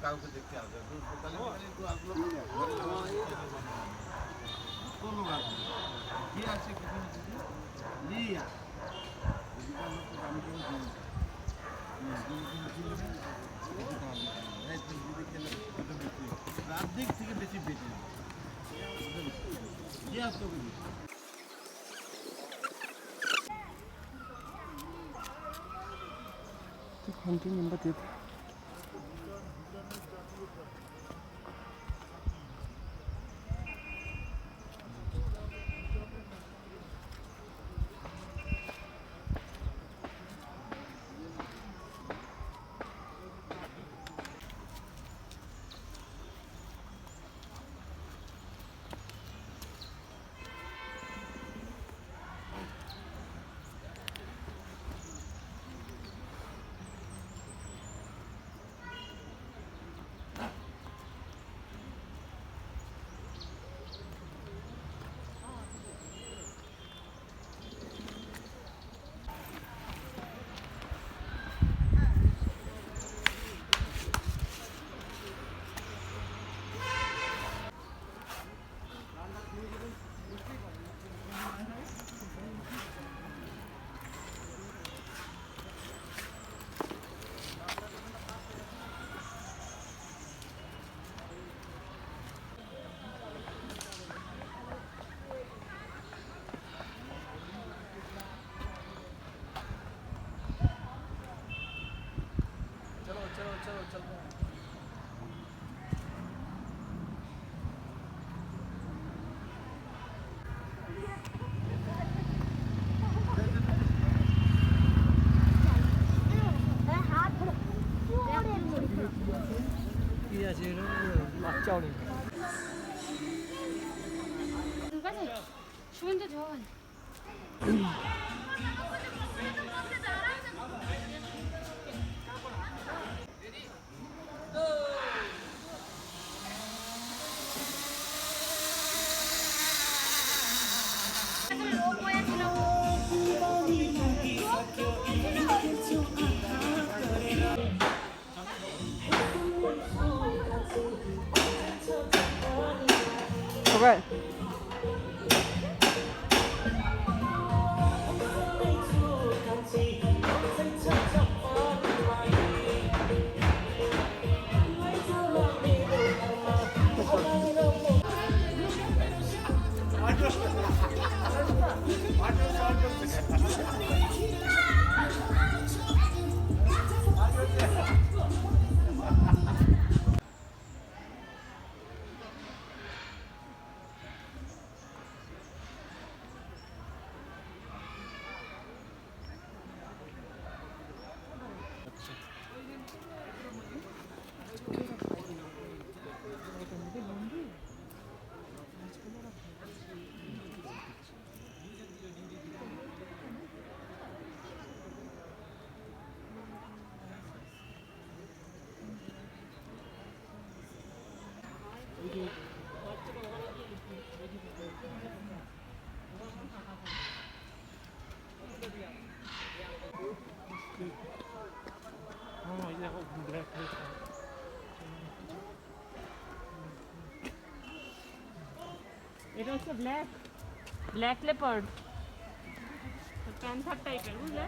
কাউকে দেখতে আসবে তাহলে একটু আসলো কোনো আসবে কি আছে কিছু লিয়া রাত দিক থেকে বেশি বেশি কি আসতো hunting in Batit. শুনতে জল Okay. এটা হচ্ছে ব্ল্যাক লেপার্ড প্যান্থার টাইপের বুঝলে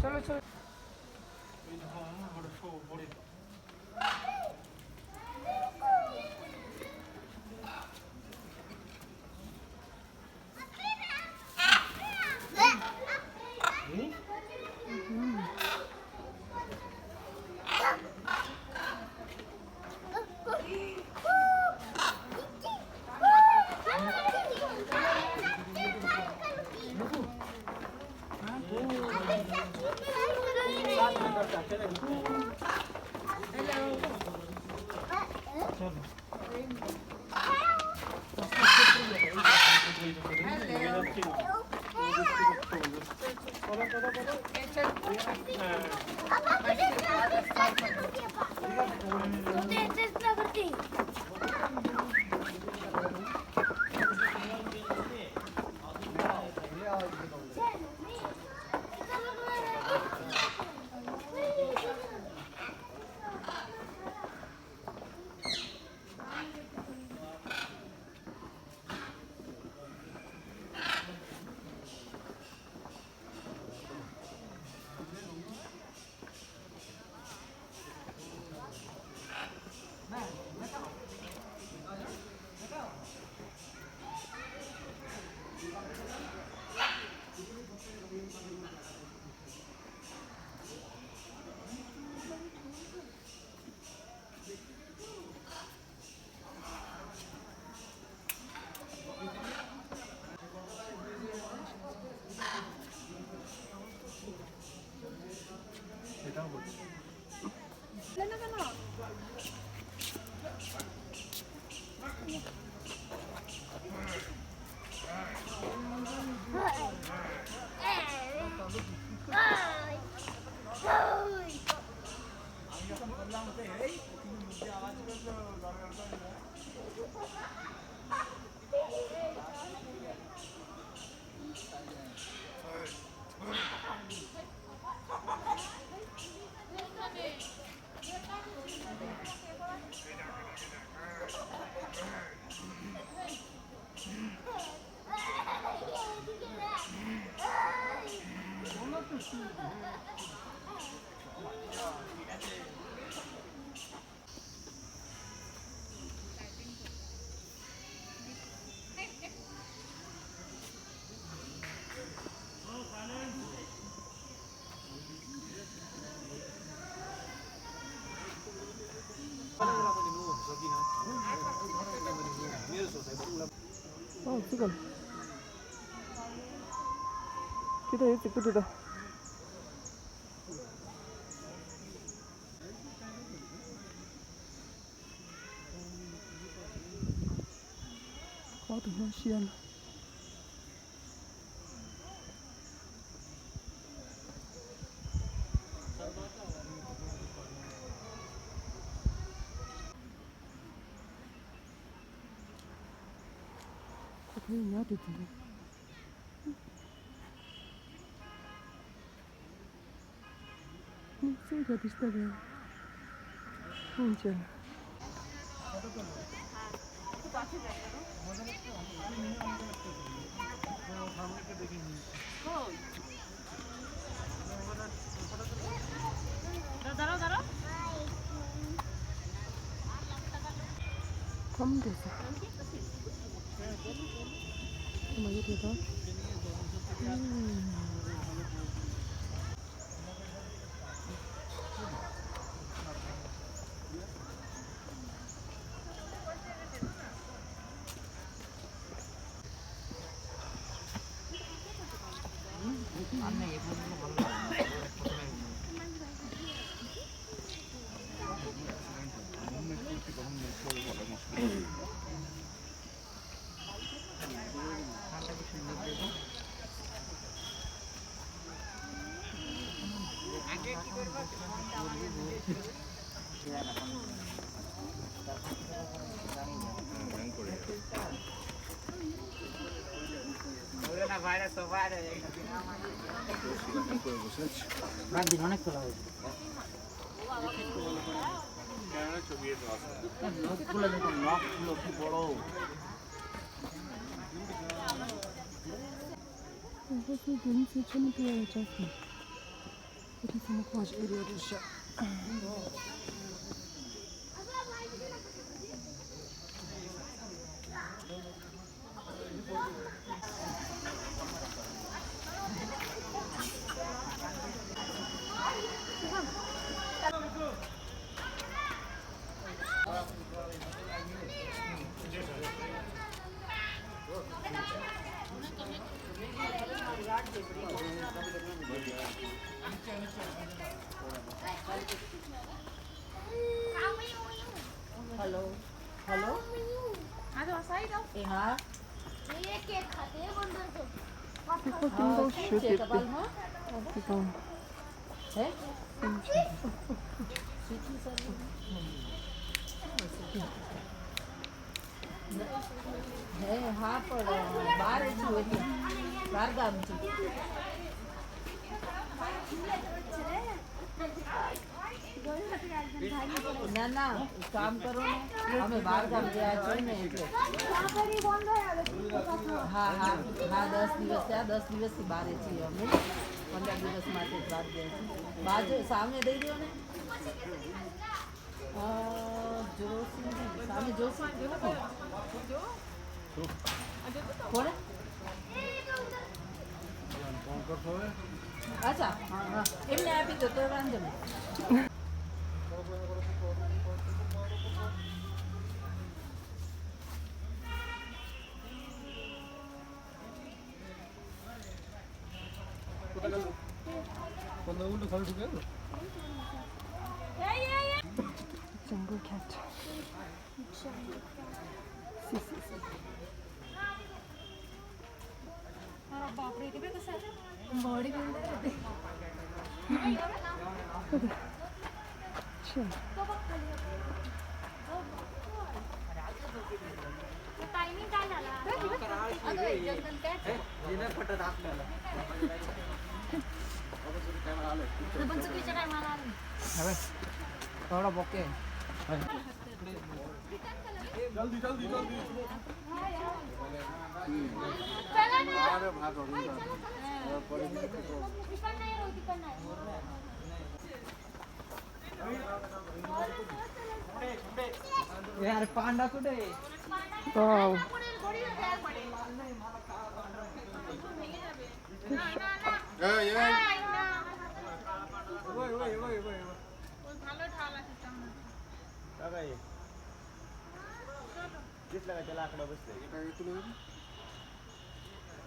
चलो चलो 지금 기다 일찍 끄드다 가도 몇 시야 그냥 야도 되네 소리가 비슷하게 진짜 দাঁড়াও দাঁড়াও 가면 되지 엄마 여기다 নখগুলো দেখুন, নখগুলো কি বড়। 이것은 눈치 천국의 자기. 어디서 먹고 하시 에리어를 샤. हेलो हेलो ए हाँ 이거 띵동 슈트. चेक बाल में 이거 है है हाँ पर बाहर हुए थे बाहर गाम थी ना ना काम करो ने हमें बाहर गाम गया છે ને એટલે હા હા હા 10 દિવસ થયા 10 દિવસથી બહાર છીએ અમે 15 દિવસ માટે બહાર ગયા છીએ બાજુ સામે દઈ દો ને જોશી સામે જોશી કોણ અચ્છા હા હા એમને આપી દો તો વાંધો નહીં jungle cat. CCC. Body builder होते Chill. टायमिंग काय झाला अगं जंगल कॅट पंचवीसच्या टायमाला आले थोड़ा बोके चला ना अरे भाग हो गया। तिकड नाही रोज तिकड नाही यार पांडा कुठे Wow.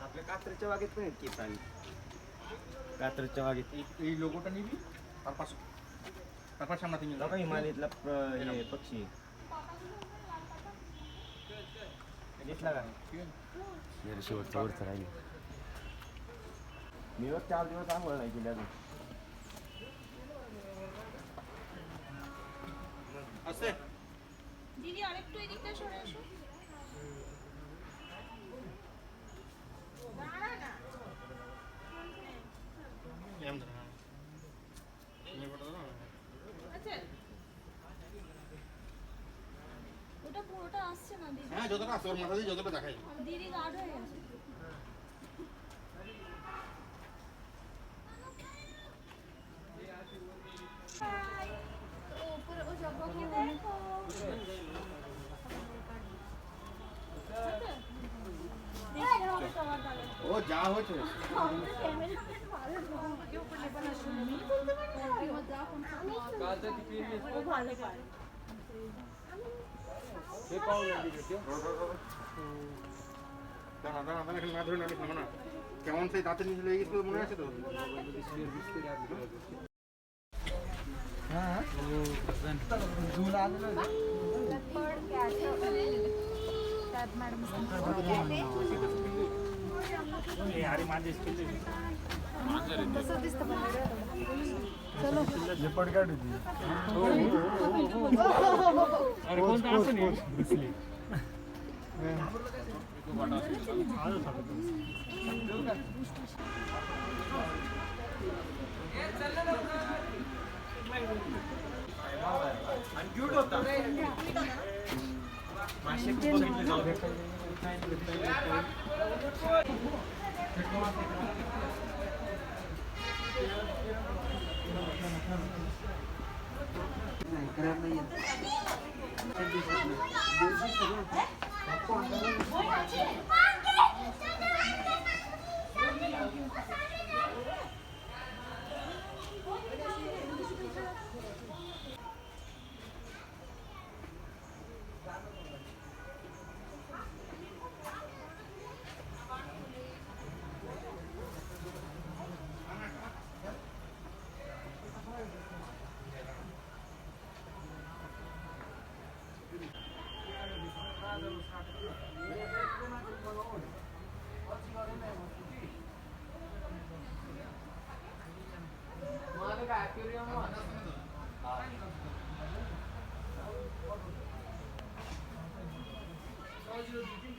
आपल्या कात्रच्या बागेत पण आहेत की प्राणी कात्रच्या बागेत लोगोटा निबी सामना तीन बघा हिमालयातला हे पक्षी दिसला का शेवटच्या वरच राहिले मी 4 दिवस आंघोळ नाही केली अजून असते দিদি আরেকটু এদিকটা সরে আসো আচ্ছা ওটা পুরোটা আসছে না দিদি হ্যাঁ যতটা আসে ওর মাথা দিয়ে যতটা দেখাই দিদি গার্ড হয়ে গেছে ऊपर वो जगह को देखो देखते हो सवार डाले ও যা হচ্ছে हम तो कैमरे में मारे लोगों के ऊपर लेकर ना शुरू नहीं बोलते मैं मजाक उनका वो भाले का দাঁড়া দাঁড়া দাঁড়া এখানে না ধরে না নিস না কেমন সেই দাঁতে নিচে লেগে গেছিল মনে আছে তো चलो आणि क्यूट होता मासे खूप बघितले जाऊ Aquarium